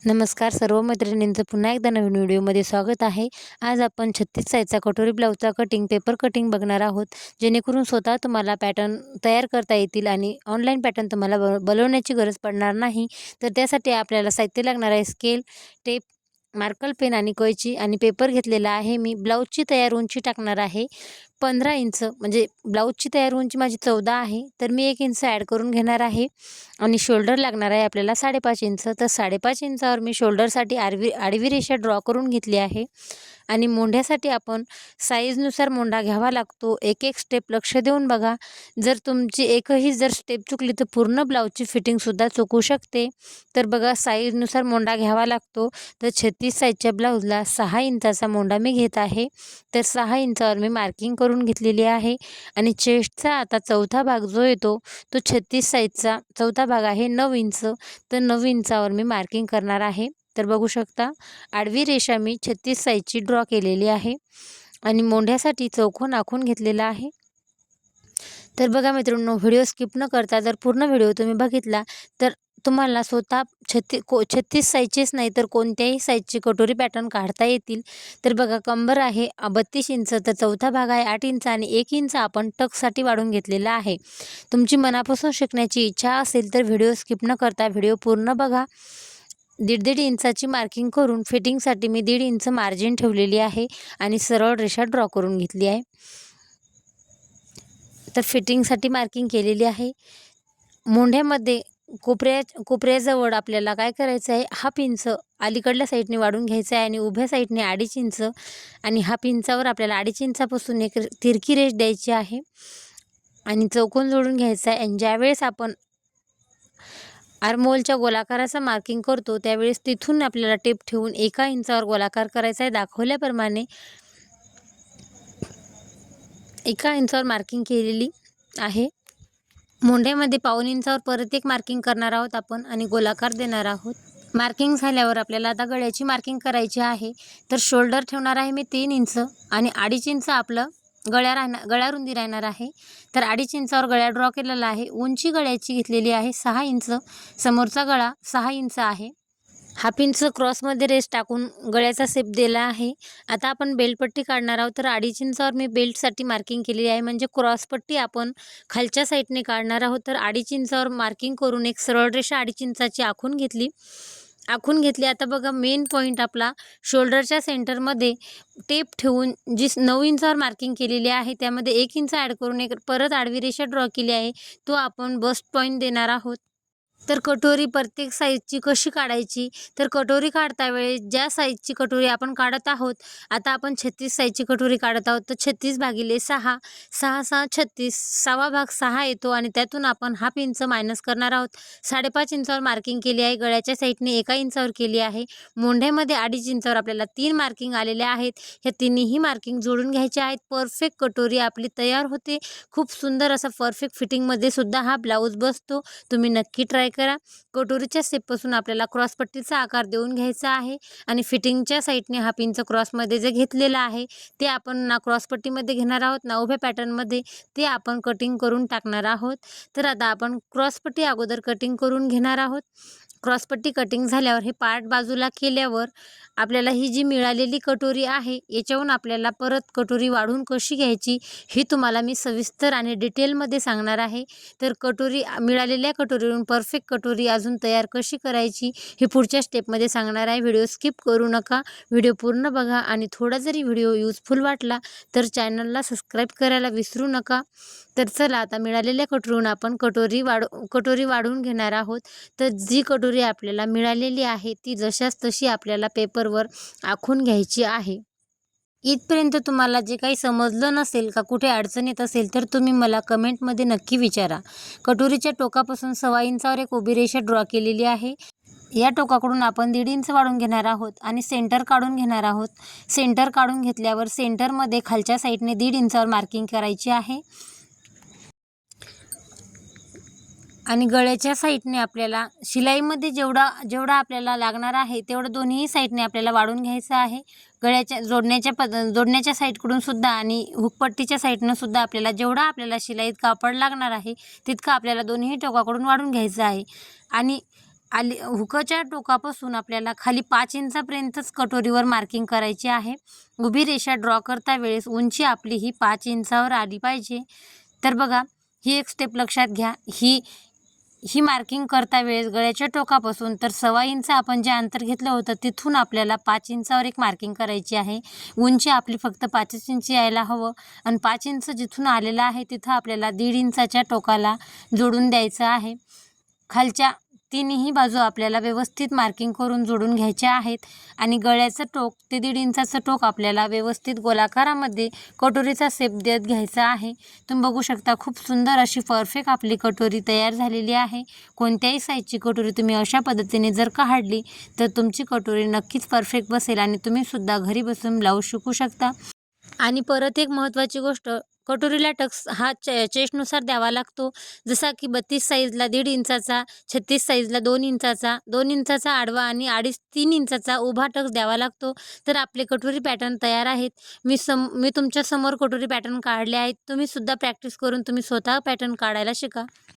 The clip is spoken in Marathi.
नमस्कार सर्व मैत्रिणींचं पुन्हा एकदा नवीन व्हिडिओमध्ये स्वागत आहे। आज आपण 36 साईजचा कटोरी ब्लाउजचा पेपर कटिंग बघणार आहोत, जेणेकरून स्वतः तुम्हाला पॅटर्न तयार करता येतील आणि ऑनलाईन पॅटर्न तुम्हाला बनवण्याची गरज पडणार नाही। तर त्यासाठी आपल्याला साहित्य लागणार आहे स्केल, टेप, मार्कर पेन आणि कैची आणि पेपर घेतलेला आहे। मी ब्लाउजची तयार उंची टाकणार आहे 15 इंच, म्हणजे ब्लाउजची तयार उंची माझी 14 आहे, तर मी 1 इंच ॲड करून घेणार आहे। आणि शोल्डर लागणार आहे आपल्याला 5.5 इंच, तर 5.5 इंचावर मी शोल्डरसाठी आडवी रेषा ड्रॉ करून घेतली आहे। आणि मोंढ्यासाठी आपण साईजनुसार मोंढा घ्यावा लागतो। एक एक स्टेप लक्ष देऊन बघा, जर तुमची एकही स्टेप चुकली तर पूर्ण ब्लाउजची फिटिंगसुद्धा चुकू शकते। तर बघा, साईजनुसार मोंढा घ्यावा लागतो। तर 36 साईजच्या ब्लाउजला 6 इंचाचा मोंढा मी घेत आहे। तर 6 इंचावर मी मार्किंग करून घेतलेली आहे। आणि चेस्टचा आता चौथा भाग जो येतो तो 36 साईजचा चौथा भाग आहे 9 इंच, तर 9 इंचावर मी मार्किंग करणार आहे। तर बघू शकता, आडवी रेषा मी 36 साईजची ड्रॉ केलेली आहे आणि मोंढ्यासाठी चौकोन आखून घेतलेला आहे। तर बघा मित्रांनो, व्हिडिओ स्किप न करता जर पूर्ण व्हिडिओ तुम्ही बघितला तर तुम्हाला स्वतः 36 साईजचेच नाही तर कोणत्याही साईजची कटोरी पॅटर्न काढता येतील। तर बघा, कंबर आहे 32 इंच, तर चौथा भाग आहे 8 इंच आणि 1 इंच आपण टक्ससाठी वाढून घेतलेला आहे। तुमची मनापासून शिकण्याची इच्छा असेल तर व्हिडिओ स्किप न करता व्हिडिओ पूर्ण बघा। 1.5 इंचाची मार्किंग करून फिटिंगसाठी मी 1.5 इंच मार्जिन ठेवलेली आहे आणि सरळ रेषा ड्रॉ करून घेतली आहे। तर फिटिंगसाठी मार्किंग केलेली आहे। मोंढ्यामध्ये कोपऱ्याजवळ आपल्याला काय करायचं आहे, 1/2 इंच अलीकडल्या साईडने वाढून घ्यायचं आहे आणि उभ्या साईडने 2.5 इंच आणि 1/2 इंचावर आपल्याला 2.5 इंचापासून एक तिरकी रेष द्यायची आहे आणि चौकोन जोडून घ्यायचा आहे। आणि ज्यावेळेस आपण आर्महोलच्या गोलाकाराचं मार्किंग करतो त्यावेळेस तिथून आपल्याला टेप ठेवून 1 इंचावर गोलाकार करायचा आहे। दाखवल्याप्रमाणे 1 इंचावर मार्किंग केलेली आहे। मोंढ्यामध्ये 1/4 इंचावर परत एक मार्किंग करणार आहोत आपण आणि गोलाकार देणार आहोत। मार्किंग झाल्यावर आपल्याला आता गळ्याची मार्किंग करायची आहे। तर शोल्डर ठेवणार आहे मी 3 इंच आणि 2.5 इंच आपलं गळ्या रुंदी राहणार आहे। तर 2.5 इंचावर गळ्या ड्रॉ केलेला आहे। उंची गळ्याची घेतलेली आहे 6 इंच, समोरचा गळा 6 इंच आहे। 1/2 इंच क्रॉसमध्ये रेस टाकून गळ्याचा शेप दिला आहे। आता आपण बेल्टपट्टी काढणार आहोत। तर 2.5 इंचावर मी बेल्टसाठी मार्किंग केलेली आहे, म्हणजे क्रॉसपट्टी आपण खालच्या साईडने काढणार आहोत। तर 2.5 इंचावर मार्किंग करून एक सरळ रेषा 2.5 इंचाची आखून घेतली। आता बघा, मेन पॉईंट आपला शोल्डरच्या सेंटरमध्ये टेप ठेवून जी 9 इंचावर मार्किंग केलेली आहे त्यामध्ये 1 इंच ॲड करून एक परत आडवी रेषा ड्रॉ केली आहे, तो आपण बस्ट पॉईंट देणार आहोत। तर कटोरी प्रत्येक साईजची कशी काढायची, तर कटोरी काढता वेळेस ज्या साईजची कटोरी आपण काढत आहोत, आता आपण 36 साईजची कटोरी काढत आहोत, तर 36 भागिले 6, 6 6 36, 6वा भाग 6 येतो आणि त्यातून आपण 1/2 इंच मायनस करणार आहोत। 5.5 इंचावर मार्किंग केली आहे, गळ्याच्या साईडने 1 इंचावर केली आहे। मोंढ्यामध्ये 2.5 इंचावर आपल्याला 3 मार्किंग आलेल्या आहेत। ह्या तिन्ही मार्किंग जोडून घ्यायच्या आहेत। परफेक्ट कटोरी आपली तयार होते। खूप सुंदर असा परफेक्ट फिटिंगमध्ये सुद्धा हा ब्लाऊज बसतो। तुम्ही नक्की ट्राय करा। कटोरीच्या शेपपासून आपल्याला क्रॉसपट्टीचा आकार देऊन घ्यायचा आहे आणि फिटिंगच्या साईडने 1/2 इंच क्रॉसमध्ये जे घेतलेलं आहे ते आपण ना क्रॉसपट्टीमध्ये घेणार आहोत ना उभ्या पॅटर्नमध्ये, ते आपण कटिंग करून टाकणार आहोत। तर आता आपण क्रॉसपट्टी अगोदर कटिंग करून घेणार आहोत। क्रॉसपट्टी कटिंग झाल्यावर हे पार्ट बाजूला केल्यावर आपल्याला ही जी मिळालेली कटोरी आहे याच्यावरून आपल्याला परत कटोरी वाढून कशी घ्यायची हे तुम्हाला मी सविस्तर आणि डिटेलमध्ये सांगणार आहे। तर मिळालेल्या कटोरीवरून परफेक्ट कटोरी अजून तयार कशी करायची हे पुढच्या स्टेपमध्ये सांगणार आहे। व्हिडिओ स्किप करू नका, व्हिडिओ पूर्ण बघा आणि थोडा जरी व्हिडिओ युजफुल वाटला तर चॅनलला सबस्क्राईब करायला विसरू नका। तर चला, आता मिळालेल्या कटोरीवरून आपण कटोरी वाढवून घेणार आहोत। तर जी कटोरी आपल्याला मिळालेली आहे ती जशास तशी आपल्याला पेपरवर आखून घ्यायची आहे। इथपर्यंत तुम्हाला जे काही समजलं नसेल का, कुठे अडचण येत असेल तर तुम्ही मला कमेंटमध्ये नक्की विचारा। कटोरीच्या टोकापासून 1.25 इंचावर एक उभी रेषा ड्रॉ केलेली आहे। या टोकाकडून आपण 1.5 इंच वाढून घेणार आहोत आणि सेंटर काढून घेणार आहोत। सेंटर काढून घेतल्यावर सेंटरमध्ये खालच्या साईडने 1.5 इंचावर मार्किंग करायची आहे आणि गळ्याच्या साईडने आपल्याला शिलाईमध्ये जेवढा आपल्याला लागणार आहे तेवढं दोन्ही साईडने आपल्याला वाढून घ्यायचं आहे। गळ्याच्या जोडण्याच्या साईडकडून सुद्धा आणि हुकपट्टीच्या साईडनं सुद्धा आपल्याला शिलाईत कापड लागणार आहे तितकं आपल्याला दोन्ही टोकाकडून वाढून घ्यायचं आहे। आणि हुकच्या टोकापासून आपल्याला खाली 5 इंचापर्यंतच कटोरीवर मार्किंग करायची आहे. उभी रेषा ड्रॉ करता वेळेस उंची आपली ही 5 इंचावर आली पाहिजे. तर बघा, ही एक स्टेप लक्षात घ्या. ही मार्किंग करता वेळेस गळ्याच्या टोकापासून तर 1.25 इंच आपण जे अंतर घेतलं होतं तिथून आपल्याला 5 इंचावर एक मार्किंग करायची आहे. उंची आपली फक्त 5 इंच यायला हवं आणि 5 इंच जिथून आलेलं आहे तिथं आपल्याला 1.5 इंचाच्या टोकाला जोडून द्यायचं आहे. खालच्या तिन्ही बाजू आपल्याला व्यवस्थित मार्किंग करून जोडून घ्यायच्या आहेत आणि गळ्याचं टोक ते 1.5 इंचाचं टोक आपल्याला व्यवस्थित गोलाकारामध्ये कटोरीचा शेप देत घ्यायचा आहे. तुम्ही बघू शकता, खूप सुंदर अशी परफेक्ट आपली कटोरी तयार झालेली आहे. कोणत्याही साईजची कटोरी तुम्ही अशा पद्धतीने जर काढली तर तुमची कटोरी नक्कीच परफेक्ट बसेल आणि तुम्हीसुद्धा घरी बसून ब्लाऊज शिकू शकता. आणि परत एक महत्त्वाची गोष्ट, कटोरीला टक्स हा चेस्टनुसार द्यावा लागतो. जसा की 32 साईजला 1.5 इंचाचा, 36 साईजला 2 इंचाचा, 2 इंचाचा आडवा आणि 2.5-3 इंचाचा उभा टक्स द्यावा लागतो. तर आपले कटोरी पॅटर्न तयार आहेत. मी तुमच्यासमोर कटोरी पॅटर्न काढले आहेत. तुम्हीसुद्धा प्रॅक्टिस करून तुम्ही स्वतः पॅटर्न काढायला शिका.